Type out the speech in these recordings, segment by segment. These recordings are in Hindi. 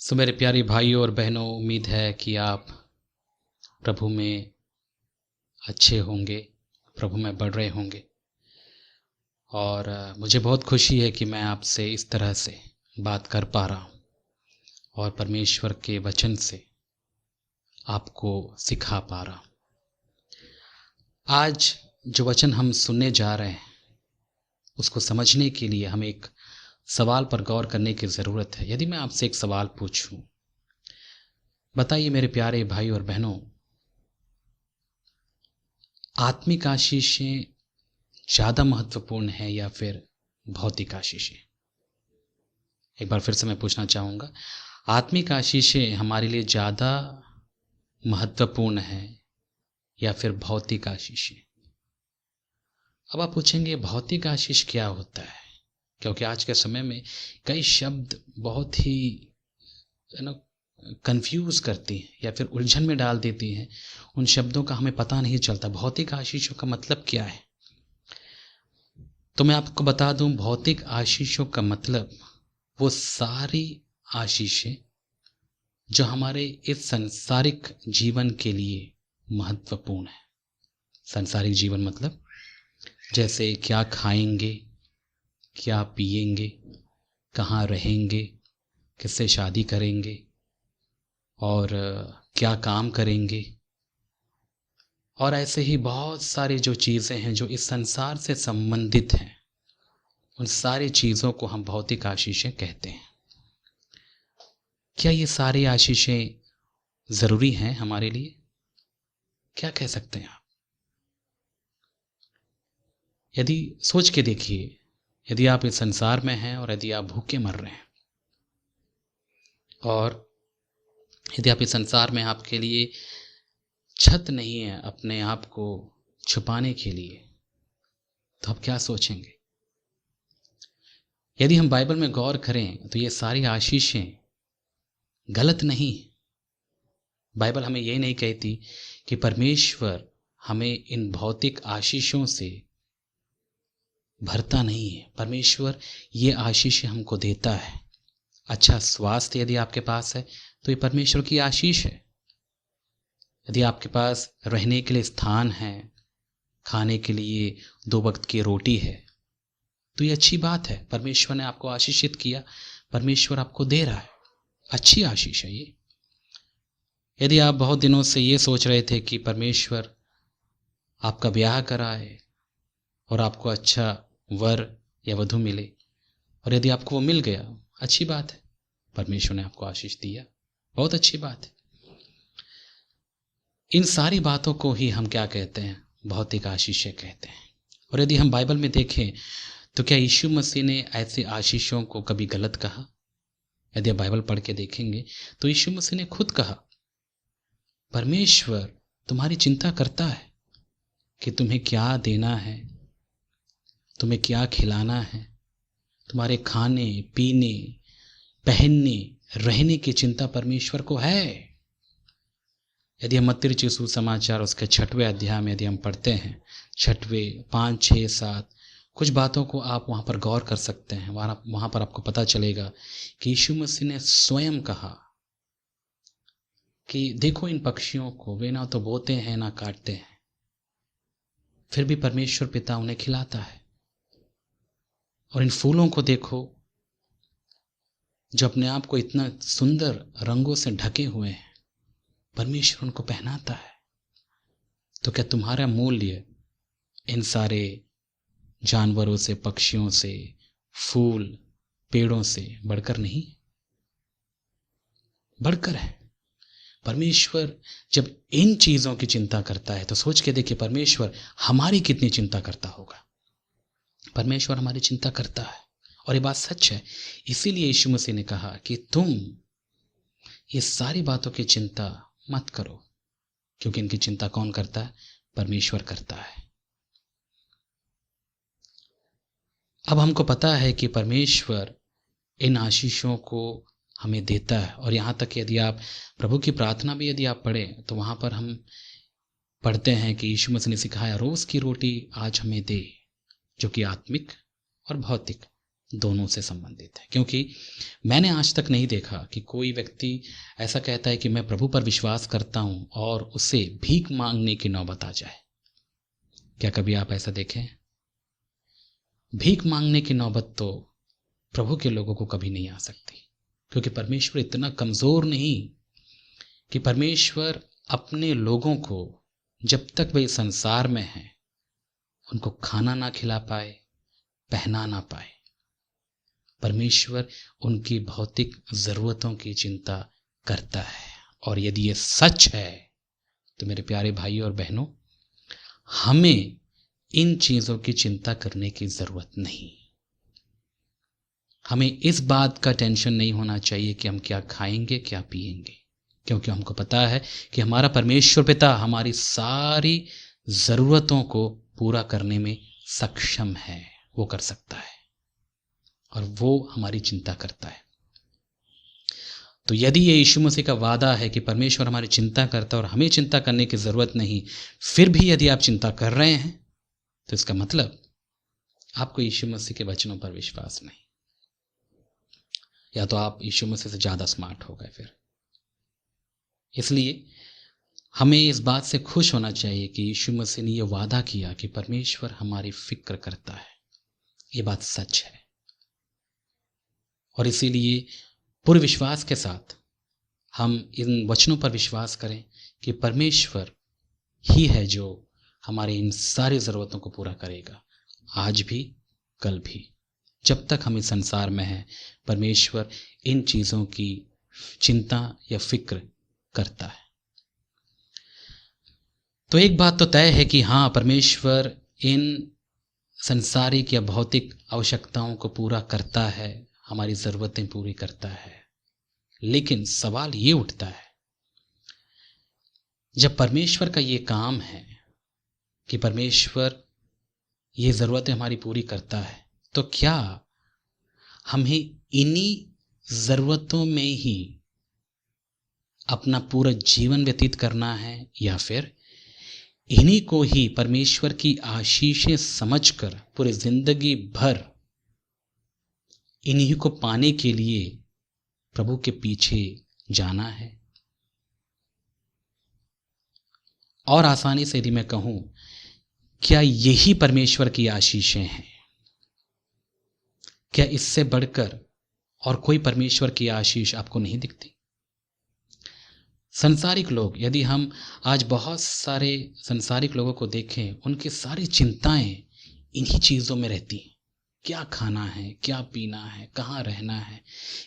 सो मेरे प्यारे भाइयों और बहनों, उम्मीद है कि आप प्रभु में अच्छे होंगे, प्रभु में बढ़ रहे होंगे। और मुझे बहुत खुशी है कि मैं आपसे इस तरह से बात कर पा रहा हूँ और परमेश्वर के वचन से आपको सिखा पा रहा हूँ। आज जो वचन हम सुनने जा रहे हैं उसको समझने के लिए हमें एक सवाल पर गौर करने की ज़रूरत है। यदि मैं आपसे एक सवाल पूछूं, बताइए मेरे प्यारे भाई और बहनों, आत्मिक आशीषें ज़्यादा महत्वपूर्ण है या फिर भौतिक आशीषें? एक बार फिर से मैं पूछना चाहूँगा, आत्मिक आशीषें हमारे लिए ज़्यादा महत्वपूर्ण है या फिर भौतिक आशीषें? अब आप पूछेंगे भौतिक आशीष क्या होता है, क्योंकि आज के समय में कई शब्द बहुत ही कंफ्यूज करती हैं या फिर उलझन में डाल देती हैं। उन शब्दों का हमें पता नहीं चलता भौतिक आशीषों का मतलब क्या है। तो मैं आपको बता दूं, भौतिक आशीषों का मतलब वो सारी आशीषें जो हमारे इस सांसारिक जीवन के लिए महत्वपूर्ण है। सांसारिक जीवन मतलब जैसे क्या खाएंगे, क्या पिएंगे, कहाँ रहेंगे, किससे शादी करेंगे और क्या काम करेंगे, और ऐसे ही बहुत सारी जो चीज़ें हैं जो इस संसार से संबंधित हैं, उन सारी चीज़ों को हम भौतिक आशीषें कहते हैं। क्या ये सारी आशीषें ज़रूरी हैं हमारे लिए? क्या कह सकते हैं आप? यदि सोच के देखिए, यदि आप इस संसार में हैं और यदि आप भूखे मर रहे हैं और यदि आप इस संसार में आपके लिए छत नहीं है अपने आप को छुपाने के लिए, तो आप क्या सोचेंगे? यदि हम बाइबल में गौर करें तो ये सारी आशीषें गलत नहीं। बाइबल हमें ये नहीं कहती कि परमेश्वर हमें इन भौतिक आशीषों से भरता नहीं है। परमेश्वर ये आशीषें हमको देता है। अच्छा स्वास्थ्य यदि आपके पास है तो ये परमेश्वर की आशीष है। यदि आपके पास रहने के लिए स्थान है, खाने के लिए 2 वक्त की रोटी है, तो ये अच्छी बात है। परमेश्वर ने आपको आशीषित किया, परमेश्वर आपको दे रहा है, अच्छी आशीष है ये। यदि आप बहुत दिनों से ये सोच रहे थे कि परमेश्वर आपका ब्याह कराए और आपको अच्छा वर या वधू मिले, और यदि आपको वो मिल गया, अच्छी बात है, परमेश्वर ने आपको आशीष दिया, बहुत अच्छी बात है। इन सारी बातों को ही हम क्या कहते हैं? भौतिक आशीषें कहते हैं। और यदि हम बाइबल में देखें तो क्या यीशु मसीह ने ऐसे आशीषों को कभी गलत कहा? यदि आप बाइबल पढ़ के देखेंगे तो यीशु मसीह ने खुद कहा, परमेश्वर तुम्हारी चिंता करता है कि तुम्हें क्या देना है, तुम्हें क्या खिलाना है। तुम्हारे खाने पीने, पहनने, रहने की चिंता परमेश्वर को है। यदि हम मत्ती रचित सुसमाचार उसके 6वें अध्याय में यदि हम पढ़ते हैं, 6वें 5, 6, 7 कुछ बातों को आप वहाँ पर गौर कर सकते हैं। वहाँ पर आपको पता चलेगा कि यीशु मसीह ने स्वयं कहा कि देखो इन पक्षियों को, वे ना तो बोते हैं ना काटते हैं, फिर भी परमेश्वर पिता उन्हें खिलाता है। और इन फूलों को देखो जो अपने आप को इतना सुंदर रंगों से ढके हुए हैं, परमेश्वर उनको पहनाता है। तो क्या तुम्हारा मूल्य इन सारे जानवरों से, पक्षियों से, फूल, पेड़ों से बढ़कर नहीं? बढ़कर है। परमेश्वर जब इन चीजों की चिंता करता है तो सोच के देखिए परमेश्वर हमारी कितनी चिंता करता होगा। परमेश्वर हमारी चिंता करता है और ये बात सच है। इसीलिए यीशु मसीह ने कहा कि तुम ये सारी बातों की चिंता मत करो, क्योंकि इनकी चिंता कौन करता है? परमेश्वर करता है। अब हमको पता है कि परमेश्वर इन आशीषों को हमें देता है। और यहाँ तक यदि आप प्रभु की प्रार्थना भी यदि आप पढ़ें तो वहाँ पर हम पढ़ते हैं कि यीशु मसीह ने सिखाया, रोज़ की रोटी आज हमें दे, जो कि आत्मिक और भौतिक दोनों से संबंधित है। क्योंकि मैंने आज तक नहीं देखा कि कोई व्यक्ति ऐसा कहता है कि मैं प्रभु पर विश्वास करता हूं और उसे भीख मांगने की नौबत आ जाए। क्या कभी आप ऐसा देखें? भीख मांगने की नौबत तो प्रभु के लोगों को कभी नहीं आ सकती, क्योंकि परमेश्वर इतना कमजोर नहीं कि परमेश्वर अपने लोगों को जब तक वे संसार में हैं उनको खाना ना खिला पाए, पहना ना पाए। परमेश्वर उनकी भौतिक जरूरतों की चिंता करता है। और यदि ये सच है तो मेरे प्यारे भाइयों और बहनों, हमें इन चीजों की चिंता करने की जरूरत नहीं। हमें इस बात का टेंशन नहीं होना चाहिए कि हम क्या खाएंगे, क्या पिएंगे, क्योंकि हमको पता है कि हमारा परमेश्वर पिता हमारी सारी जरूरतों को पूरा करने में सक्षम है। वो कर सकता है और वो हमारी चिंता करता है। तो यदि ये यीशु मसीह का वादा है कि परमेश्वर हमारी चिंता करता है और हमें चिंता करने की जरूरत नहीं, फिर भी यदि आप चिंता कर रहे हैं तो इसका मतलब आपको यीशु मसीह के वचनों पर विश्वास नहीं, या तो आप यीशु मसीह से ज्यादा स्मार्ट हो गए फिर। इसलिए हमें इस बात से खुश होना चाहिए कि यीशु मसीह ने यह वादा किया कि परमेश्वर हमारी फिक्र करता है। ये बात सच है और इसीलिए पूरे विश्वास के साथ हम इन वचनों पर विश्वास करें कि परमेश्वर ही है जो हमारी इन सारी ज़रूरतों को पूरा करेगा, आज भी कल भी। जब तक हम इस संसार में हैं परमेश्वर इन चीज़ों की चिंता या फिक्र करता है। तो एक बात तो तय है कि हाँ, परमेश्वर इन संसारिक या भौतिक आवश्यकताओं को पूरा करता है, हमारी ज़रूरतें पूरी करता है। लेकिन सवाल ये उठता है, जब परमेश्वर का ये काम है कि परमेश्वर ये ज़रूरतें हमारी पूरी करता है, तो क्या हमें इन्हीं ज़रूरतों में ही अपना पूरा जीवन व्यतीत करना है, या फिर इन्हीं को ही परमेश्वर की आशीषें समझकर पूरी जिंदगी भर इन्हीं को पाने के लिए प्रभु के पीछे जाना है? और आसानी से यदि मैं कहूं, क्या यही परमेश्वर की आशीषें हैं? क्या इससे बढ़कर और कोई परमेश्वर की आशीष आपको नहीं दिखती? संसारिक लोग, यदि हम आज बहुत सारे संसारिक लोगों को देखें, उनकी सारी चिंताएं इन्हीं चीज़ों में रहती हैं। क्या खाना है, क्या पीना है, कहाँ रहना है,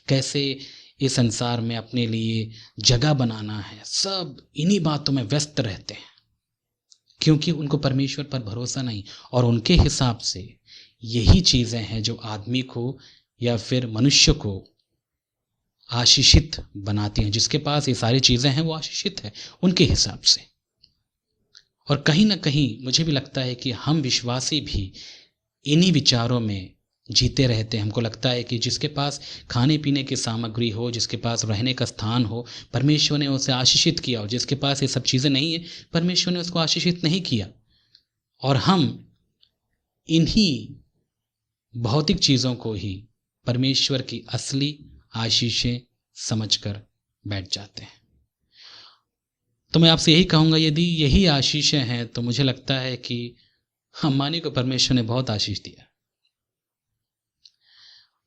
कैसे इस संसार में अपने लिए जगह बनाना है, सब इन्हीं बातों में व्यस्त रहते हैं, क्योंकि उनको परमेश्वर पर भरोसा नहीं। और उनके हिसाब से यही चीज़ें हैं जो आदमी को या फिर मनुष्य को आशीषित बनाती हैं। जिसके पास ये सारी चीज़ें हैं वो आशीषित है उनके हिसाब से। और कहीं ना कहीं मुझे भी लगता है कि हम विश्वासी भी इन्हीं विचारों में जीते रहते हैं। हमको लगता है कि जिसके पास खाने पीने की सामग्री हो, जिसके पास रहने का स्थान हो, परमेश्वर ने उसे आशीषित किया, और जिसके पास ये सब चीज़ें नहीं है, परमेश्वर ने उसको आशीषित नहीं किया। और हम इन्हीं भौतिक चीज़ों को ही परमेश्वर की असली आशीषें समझकर बैठ जाते हैं। तो मैं आपसे यही कहूँगा, यदि यही आशीषें हैं तो मुझे लगता है कि अंबानी को परमेश्वर ने बहुत आशीष दिया।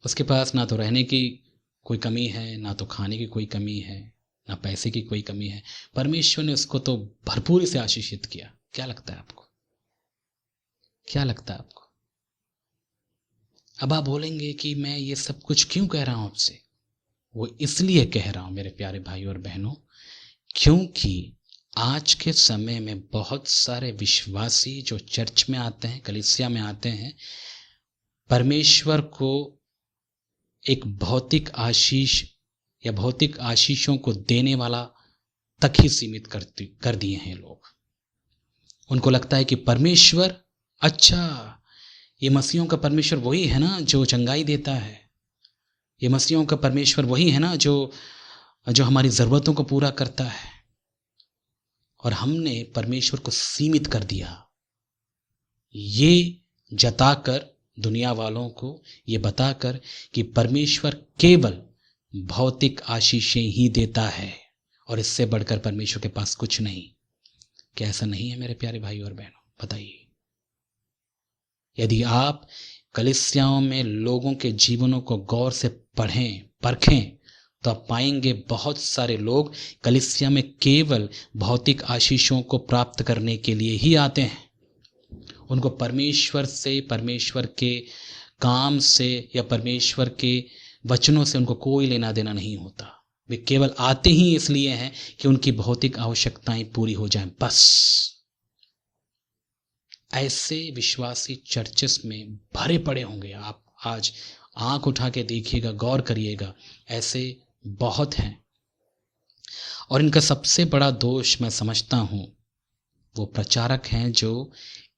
उसके पास ना तो रहने की कोई कमी है, ना तो खाने की कोई कमी है, ना पैसे की कोई कमी है। परमेश्वर ने उसको तो भरपूरी से आशीषित किया। क्या लगता है आपको? क्या लगता है आपको? अब आप बोलेंगे कि मैं ये सब कुछ क्यों कह रहा हूं आपसे? वो इसलिए कह रहा हूं मेरे प्यारे भाइयों और बहनों, क्योंकि आज के समय में बहुत सारे विश्वासी जो चर्च में आते हैं, कलीसिया में आते हैं, परमेश्वर को एक भौतिक आशीष या भौतिक आशीषों को देने वाला तक ही सीमित कर दिए हैं लोग। उनको लगता है कि परमेश्वर, अच्छा ये मसीहों का परमेश्वर वही है ना जो चंगाई देता है, ये मसीहों का परमेश्वर वही है ना जो हमारी ज़रूरतों को पूरा करता है। और हमने परमेश्वर को सीमित कर दिया, ये जताकर दुनिया वालों को ये बताकर कि परमेश्वर केवल भौतिक आशीषें ही देता है और इससे बढ़कर परमेश्वर के पास कुछ नहीं। क्या ऐसा नहीं है मेरे प्यारे भाई और बहनों? बताइए। यदि आप कलीसियाओं में लोगों के जीवनों को गौर से पढ़ें, परखें, तो आप पाएंगे बहुत सारे लोग कलीसिया में केवल भौतिक आशीषों को प्राप्त करने के लिए ही आते हैं। उनको परमेश्वर से, परमेश्वर के काम से या परमेश्वर के वचनों से उनको कोई लेना देना नहीं होता। वे केवल आते ही इसलिए हैं कि उनकी भौतिक आवश्यकताएं पूरी हो जाएं, बस। ऐसे विश्वासी चर्चेस में भरे पड़े होंगे। आप आज आंख उठा के देखिएगा, गौर करिएगा, ऐसे बहुत हैं। और इनका सबसे बड़ा दोष मैं समझता हूं वो प्रचारक हैं जो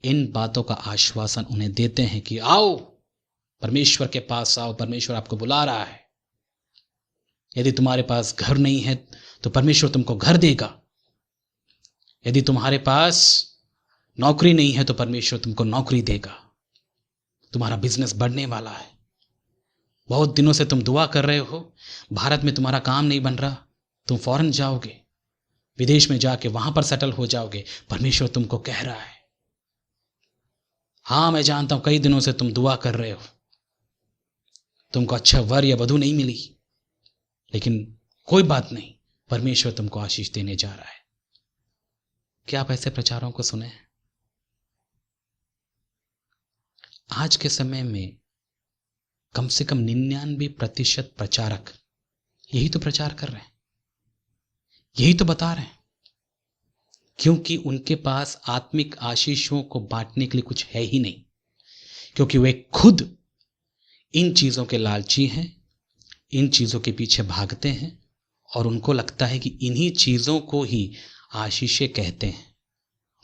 इन बातों का आश्वासन उन्हें देते हैं कि आओ परमेश्वर के पास आओ, परमेश्वर आपको बुला रहा है। यदि तुम्हारे पास घर नहीं है तो परमेश्वर तुमको घर देगा। यदि तुम्हारे पास नौकरी नहीं है तो परमेश्वर तुमको नौकरी देगा। तुम्हारा बिजनेस बढ़ने वाला है। बहुत दिनों से तुम दुआ कर रहे हो, भारत में तुम्हारा काम नहीं बन रहा, तुम फॉरेन जाओगे, विदेश में जाके वहां पर सेटल हो जाओगे। परमेश्वर तुमको कह रहा है। हाँ, मैं जानता हूं कई दिनों से तुम दुआ कर रहे हो, तुमको अच्छा वर या वधू नहीं मिली, लेकिन कोई बात नहीं, परमेश्वर तुमको आशीष देने जा रहा है। क्या आप ऐसे प्रचारों को सुने हैं? आज के समय में कम से कम 99% प्रचारक यही तो प्रचार कर रहे हैं, यही तो बता रहे हैं, क्योंकि उनके पास आत्मिक आशीषों को बांटने के लिए कुछ है ही नहीं, क्योंकि वे खुद इन चीजों के लालची हैं, इन चीजों के पीछे भागते हैं और उनको लगता है कि इन्हीं चीजों को ही आशीषें कहते हैं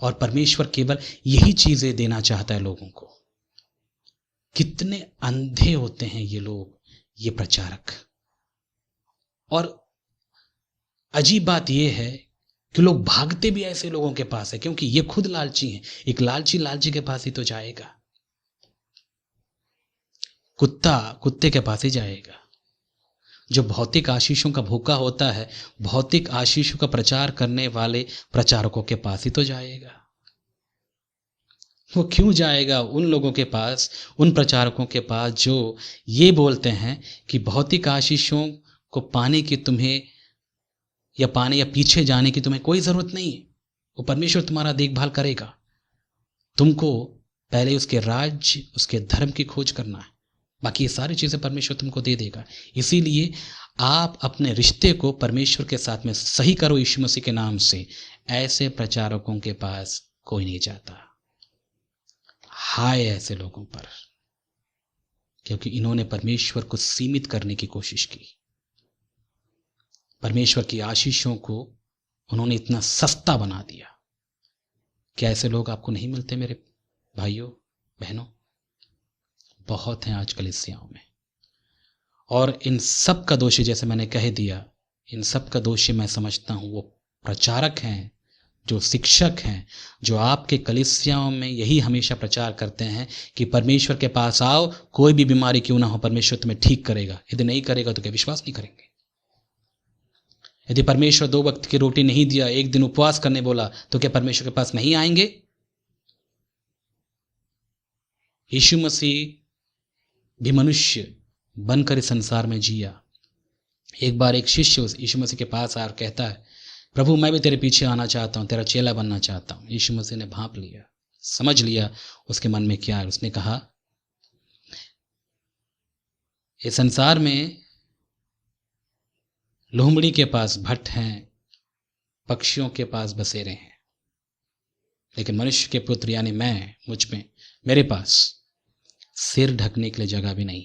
और परमेश्वर केवल यही चीजें देना चाहता है लोगों को। कितने अंधे होते हैं ये लोग, ये प्रचारक। और अजीब बात यह है कि लोग भागते भी ऐसे लोगों के पास है, क्योंकि ये खुद लालची हैं। एक लालची के पास ही तो जाएगा, कुत्ता कुत्ते के पास ही जाएगा। जो भौतिक आशीषों का भूखा होता है, भौतिक आशीषों का प्रचार करने वाले प्रचारकों के पास ही तो जाएगा। वो क्यों जाएगा उन लोगों के पास, उन प्रचारकों के पास जो ये बोलते हैं कि भौतिक आशीषों को पाने की तुम्हें या पाने या पीछे जाने की तुम्हें कोई जरूरत नहीं है, वो परमेश्वर तुम्हारा देखभाल करेगा। तुमको पहले उसके राज्य, उसके धर्म की खोज करना है, बाकी ये सारी चीजें परमेश्वर तुमको दे देगा। इसीलिए आप अपने रिश्ते को परमेश्वर के साथ में सही करो यीशु मसीह के नाम से। ऐसे प्रचारकों के पास कोई नहीं जाता। हाय ऐसे लोगों पर, क्योंकि इन्होंने परमेश्वर को सीमित करने की कोशिश की। परमेश्वर की आशीषों को उन्होंने इतना सस्ता बना दिया। क्या ऐसे लोग आपको नहीं मिलते मेरे भाइयों बहनों? बहुत हैं आज कलीसियाओं में। और इन सब का दोषी, जैसे मैंने कह दिया, इन सब का दोषी मैं समझता हूं वो प्रचारक हैं, जो शिक्षक हैं, जो आपके कलीसियाओं में यही हमेशा प्रचार करते हैं कि परमेश्वर के पास आओ, कोई भी बीमारी क्यों ना हो परमेश्वर तुम्हें ठीक करेगा। यदि नहीं करेगा तो क्या विश्वास नहीं करेंगे? यदि परमेश्वर 2 वक्त की रोटी नहीं दिया, एक दिन उपवास करने बोला, तो क्या परमेश्वर के पास नहीं आएंगे? यीशु मसीह भी मनुष्य बनकर इस संसार में जिया। एक बार एक शिष्य यीशु मसीह के पास आकर कहता है, प्रभु मैं भी तेरे पीछे आना चाहता हूं, तेरा चेला बनना चाहता हूं। यीशु मसीह ने भांप लिया, समझ लिया उसके मन में क्या है। उसने कहा, इस संसार में लोमड़ी के पास भट्ट हैं, पक्षियों के पास बसेरे हैं, लेकिन मनुष्य के पुत्र यानी मैं, मुझ में, मेरे पास सिर ढकने के लिए जगह भी नहीं।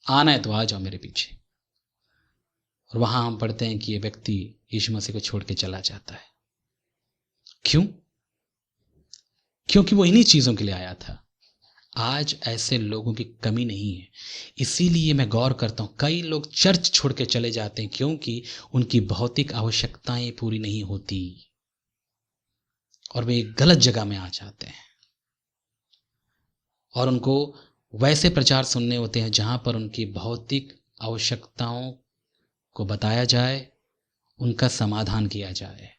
आना है तो आ जाओ मेरे पीछे। और वहां हम पढ़ते हैं कि ये व्यक्ति यीशु मसीह को छोड़ के चला जाता है। क्यों? क्योंकि वो इन्हीं चीजों के लिए आया था। आज ऐसे लोगों की कमी नहीं है। इसीलिए मैं गौर करता हूं, कई लोग चर्च छोड़ के चले जाते हैं क्योंकि उनकी भौतिक आवश्यकताएं पूरी नहीं होती और वे एक गलत जगह में आ जाते हैं और उनको वैसे प्रचार सुनने होते हैं जहाँ पर उनकी भौतिक आवश्यकताओं को बताया जाए, उनका समाधान किया जाए।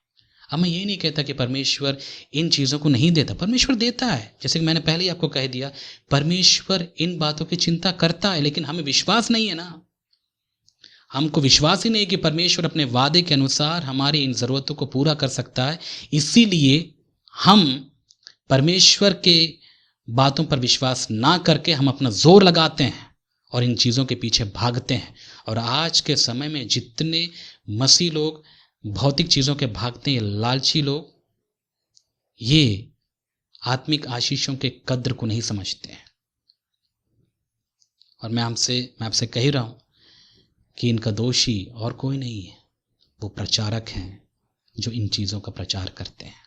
अब मैं ये नहीं कहता कि परमेश्वर इन चीज़ों को नहीं देता, परमेश्वर देता है। जैसे कि मैंने पहले ही आपको कह दिया, परमेश्वर इन बातों की चिंता करता है, लेकिन हमें विश्वास नहीं है ना। हमको विश्वास ही नहीं कि परमेश्वर अपने वादे के अनुसार हमारी इन ज़रूरतों को पूरा कर सकता है। इसीलिए हम परमेश्वर के बातों पर विश्वास ना करके हम अपना जोर लगाते हैं और इन चीज़ों के पीछे भागते हैं। और आज के समय में जितने मसीह लोग भौतिक चीज़ों के भागते हैं, लालची लोग, ये आत्मिक आशीषों के कद्र को नहीं समझते हैं। और मैं आपसे कह ही रहा हूँ कि इनका दोषी और कोई नहीं है, वो प्रचारक हैं जो इन चीज़ों का प्रचार करते हैं।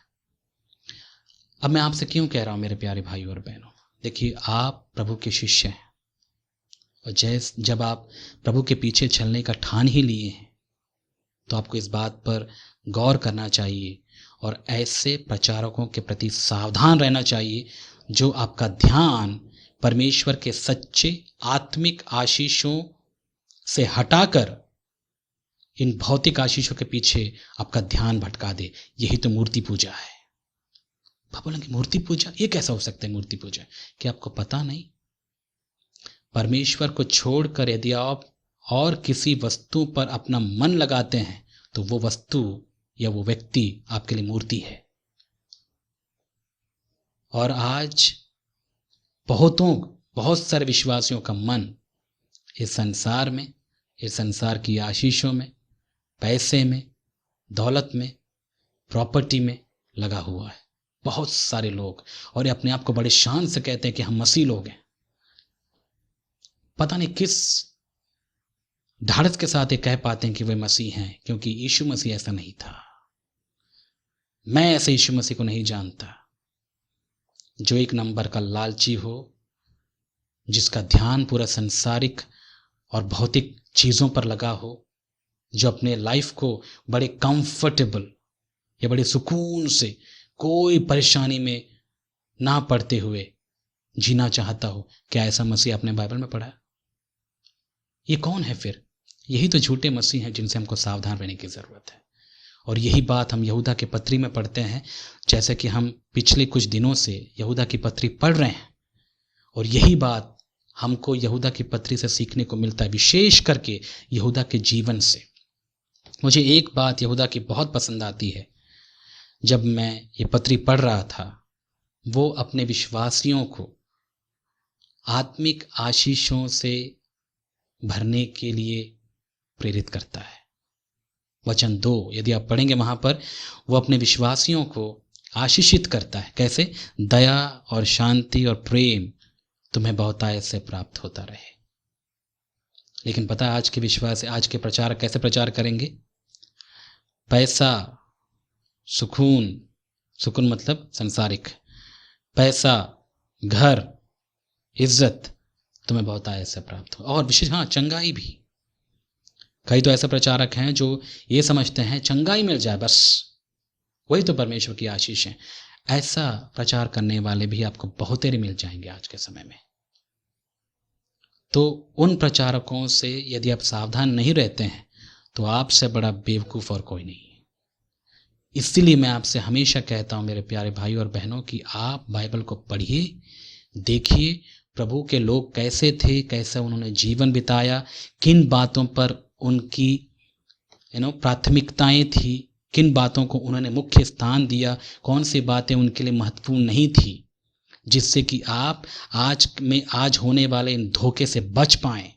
अब मैं आपसे क्यों कह रहा हूँ मेरे प्यारे भाई और बहनों, देखिए आप प्रभु के शिष्य हैं और जब आप प्रभु के पीछे चलने का ठान ही लिए हैं तो आपको इस बात पर गौर करना चाहिए और ऐसे प्रचारकों के प्रति सावधान रहना चाहिए जो आपका ध्यान परमेश्वर के सच्चे आत्मिक आशीषों से हटाकर इन भौतिक आशीषों के पीछे आपका ध्यान भटका दे। यही तो मूर्ति पूजा है। आप बोलेंगे मूर्ति पूजा, ये कैसा हो सकता है मूर्ति पूजा? क्या आपको पता नहीं? परमेश्वर को छोड़कर यदि आप और किसी वस्तु पर अपना मन लगाते हैं तो वो वस्तु या वो व्यक्ति आपके लिए मूर्ति है। और आज बहुत सारे विश्वासियों का मन इस संसार में, इस संसार की आशीषों में, पैसे में, दौलत में, प्रॉपर्टी में लगा हुआ है। बहुत सारे लोग, और ये अपने आप को बड़े शान से कहते हैं कि हम मसीह लोग हैं। पता नहीं किस ढाढ़स के साथ ये कह पाते हैं कि वे मसीह हैं, क्योंकि यीशु मसीह ऐसा नहीं था। मैं ऐसे यीशु मसीह को नहीं जानता जो एक नंबर का लालची हो, जिसका ध्यान पूरा संसारिक और भौतिक चीज़ों पर लगा हो, जो अपने लाइफ को बड़े कंफर्टेबल या बड़े सुकून से कोई परेशानी में ना पड़ते हुए जीना चाहता हो। क्या ऐसा मसीह आपने बाइबल में पढ़ा? ये कौन है फिर? यही तो झूठे मसीह हैं जिनसे हमको सावधान रहने की ज़रूरत है। और यही बात हम यहूदा के पत्री में पढ़ते हैं, जैसे कि हम पिछले कुछ दिनों से यहूदा की पत्री पढ़ रहे हैं। और यही बात हमको यहूदा की पत्री से सीखने को मिलता है, विशेष करके यहूदा के जीवन से। मुझे एक बात यहूदा की बहुत पसंद आती है। जब मैं ये पत्री पढ़ रहा था, वो अपने विश्वासियों को आत्मिक आशीषों से भरने के लिए प्रेरित करता है। वचन 2 यदि आप पढ़ेंगे, वहां पर वो अपने विश्वासियों को आशीषित करता है। कैसे? दया और शांति और प्रेम तुम्हें बहुतायत से प्राप्त होता रहे। लेकिन पता है आज के विश्वासी, आज के प्रचारक कैसे प्रचार करेंगे? पैसा, सुकून मतलब संसारिक, पैसा, घर, इज्जत तुम्हें बहुतायत से प्राप्त हो। और विशेष चंगाई भी। कई तो ऐसे प्रचारक हैं जो ये समझते हैं चंगाई मिल जाए बस, वही तो परमेश्वर की आशीष है। ऐसा प्रचार करने वाले भी आपको बहुतेरे मिल जाएंगे आज के समय में। तो उन प्रचारकों से यदि आप सावधान नहीं रहते हैं तो आपसे बड़ा बेवकूफ़ और कोई नहीं है। इसीलिए मैं आपसे हमेशा कहता हूँ मेरे प्यारे भाई और बहनों कि आप बाइबल को पढ़िए, देखिए प्रभु के लोग कैसे थे, कैसे उन्होंने जीवन बिताया, किन बातों पर उनकी प्राथमिकताएं थी, किन बातों को उन्होंने मुख्य स्थान दिया, कौन सी बातें उनके लिए महत्वपूर्ण नहीं थी, जिससे कि आप आज होने वाले इन धोखे से बच पाएं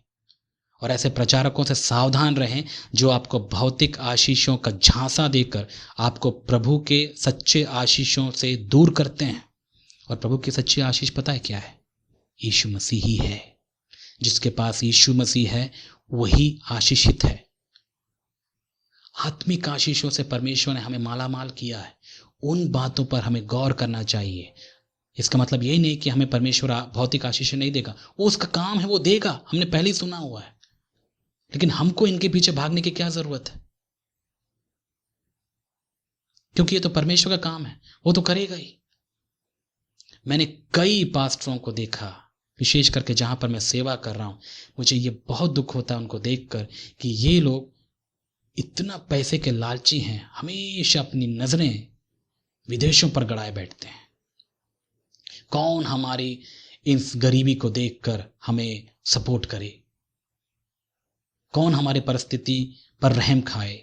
और ऐसे प्रचारकों से सावधान रहें जो आपको भौतिक आशीषों का झांसा देकर आपको प्रभु के सच्चे आशीषों से दूर करते हैं। और प्रभु की सच्ची आशीष पता है क्या है? यीशु मसीह ही है। जिसके पास यीशु मसीह है वही आशीषित है। आत्मिक आशीषों से परमेश्वर ने हमें मालामाल किया है। उन बातों पर हमें गौर करना चाहिए। इसका मतलब यही नहीं कि हमें परमेश्वर भौतिक आशीष नहीं देगा, वो उसका काम है, वो देगा, हमने पहले ही सुना हुआ है। लेकिन हमको इनके पीछे भागने की क्या जरूरत है? क्योंकि ये तो परमेश्वर का काम है, वो तो करेगा ही। मैंने कई पास्टरों को देखा विशेष करके जहाँ पर मैं सेवा कर रहा हूँ, मुझे ये बहुत दुख होता है उनको देखकर कि ये लोग इतना पैसे के लालची हैं, हमेशा अपनी नज़रें विदेशों पर गड़ाए बैठते हैं। कौन हमारी इस गरीबी को देखकर हमें सपोर्ट करे, कौन हमारी परिस्थिति पर रहम खाए,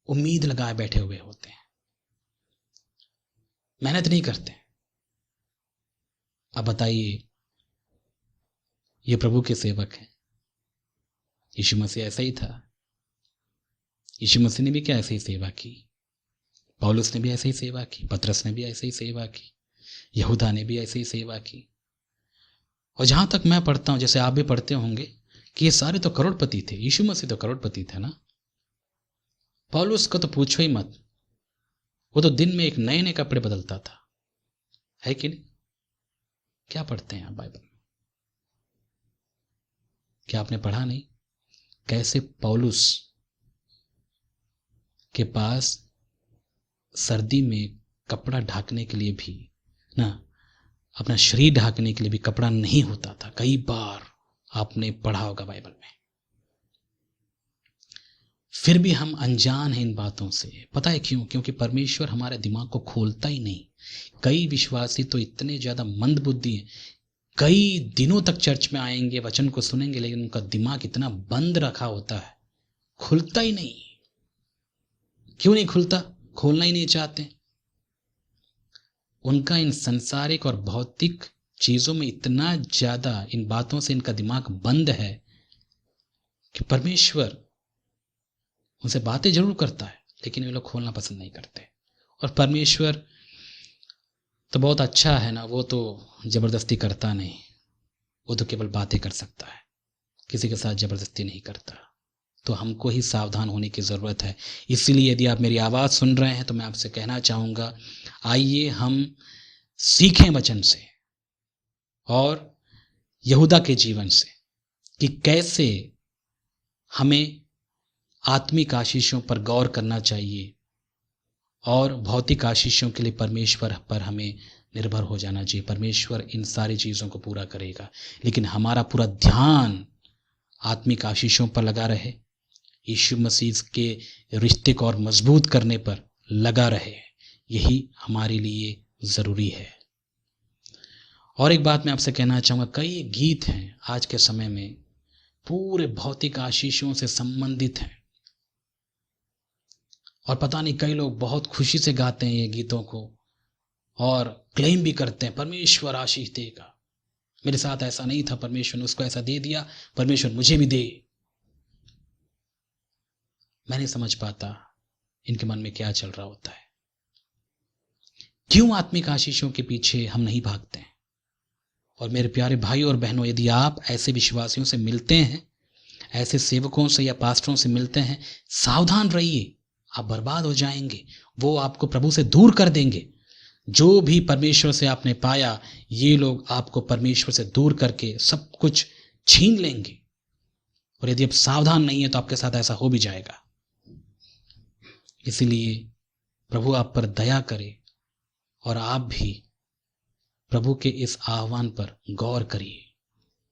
उम्मीद लगाए बैठे हुए होते हैं, मेहनत नहीं करते। अब बताइए, ये प्रभु के सेवक हैं। यीशु मसीह ऐसा ही था। यीशु मसीह ने भी क्या ऐसे ही सेवा की, पौलुस ने भी ऐसे ही सेवा की, पतरस ने भी ऐसे ही सेवा की, यहूदा ने भी ऐसे ही सेवा की। और जहां तक मैं पढ़ता हूं, जैसे आप भी पढ़ते होंगे, कि ये सारे तो करोड़पति थे। यीशु मसीह तो करोड़पति थे ना। पौलुस को तो पूछो ही मत, वो तो दिन में एक नए नए कपड़े बदलता था, है कि नहीं? क्या पढ़ते हैं आप बाइबल में? क्या आपने पढ़ा नहीं कैसे पौलुस के पास सर्दी में कपड़ा ढाकने के लिए भी ना, अपना शरीर ढाकने के लिए भी कपड़ा नहीं होता था। कई बार आपने पढ़ा होगा बाइबल में। फिर भी हम अनजान हैं इन बातों से। पता है क्यों? क्योंकि परमेश्वर हमारे दिमाग को खोलता ही नहीं। कई विश्वासी तो इतने ज्यादा मंदबुद्धि हैं, कई दिनों तक चर्च में आएंगे, वचन को सुनेंगे, लेकिन उनका दिमाग इतना बंद रखा होता है, खुलता ही नहीं। क्यों नहीं खुलता? खोलना ही नहीं चाहते। उनका इन संसारिक और भौतिक चीजों में इतना ज्यादा, इन बातों से इनका दिमाग बंद है कि परमेश्वर उनसे बातें जरूर करता है, लेकिन वे लोग खोलना पसंद नहीं करते। और परमेश्वर तो बहुत अच्छा है ना, वो तो जबरदस्ती करता नहीं, वो तो केवल बातें कर सकता है, किसी के साथ जबरदस्ती नहीं करता। तो हमको ही सावधान होने की ज़रूरत है। इसीलिए यदि आप मेरी आवाज़ सुन रहे हैं तो मैं आपसे कहना चाहूँगा, आइए हम सीखें वचन से और यहूदा के जीवन से कि कैसे हमें आत्मिक आशीषों पर गौर करना चाहिए और भौतिक आशीषों के लिए परमेश्वर पर हमें निर्भर हो जाना चाहिए। परमेश्वर इन सारी चीज़ों को पूरा करेगा, लेकिन हमारा पूरा ध्यान आत्मिक आशीषों पर लगा रहे, यीशु मसीह के रिश्ते को और मजबूत करने पर लगा रहे। यही हमारे लिए ज़रूरी है। और एक बात मैं आपसे कहना चाहूँगा, कई गीत हैं आज के समय में पूरे भौतिक आशीषों से संबंधित हैं, और पता नहीं कई लोग बहुत खुशी से गाते हैं ये गीतों को और क्लेम भी करते हैं, परमेश्वर आशीष देगा, मेरे साथ ऐसा नहीं था, परमेश्वर ने उसको ऐसा दे दिया, परमेश्वर मुझे भी दे। मैं नहीं समझ पाता इनके मन में क्या चल रहा होता है। क्यों आत्मिक आशीषों के पीछे हम नहीं भागते हैं? और मेरे प्यारे भाई और बहनों, यदि आप ऐसे विश्वासियों से मिलते हैं, ऐसे सेवकों से या पास्टरों से मिलते हैं, सावधान रहिए, आप बर्बाद हो जाएंगे। वो आपको प्रभु से दूर कर देंगे। जो भी परमेश्वर से आपने पाया, ये लोग आपको परमेश्वर से दूर करके सब कुछ छीन लेंगे। और यदि आप सावधान नहीं है तो आपके साथ ऐसा हो भी जाएगा। इसलिए प्रभु आप पर दया करे और आप भी प्रभु के इस आह्वान पर गौर करिए,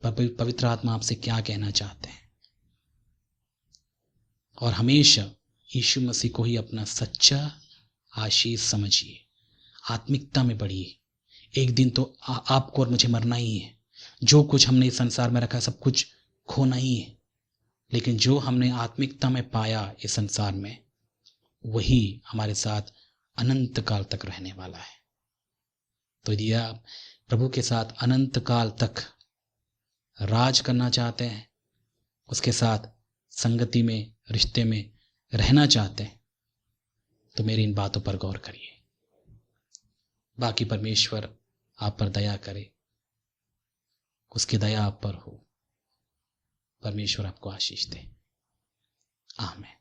पवित्र आत्मा आपसे क्या कहना चाहते हैं। और हमेशा यीशु मसीह को ही अपना सच्चा आशीष समझिए, आत्मिकता में बढ़िए। एक दिन तो आपको और मुझे मरना ही है। जो कुछ हमने इस संसार में रखा सब कुछ खोना ही है, लेकिन जो हमने आत्मिकता में पाया इस संसार में, वही हमारे साथ अनंत काल तक रहने वाला है। तो यदि आप प्रभु के साथ अनंत काल तक राज करना चाहते हैं, उसके साथ संगति में, रिश्ते में रहना चाहते हैं, तो मेरी इन बातों पर गौर करिए। बाकी परमेश्वर आप पर दया करे, उसकी दया आप पर हो। परमेश्वर आपको आशीष दे। आमीन।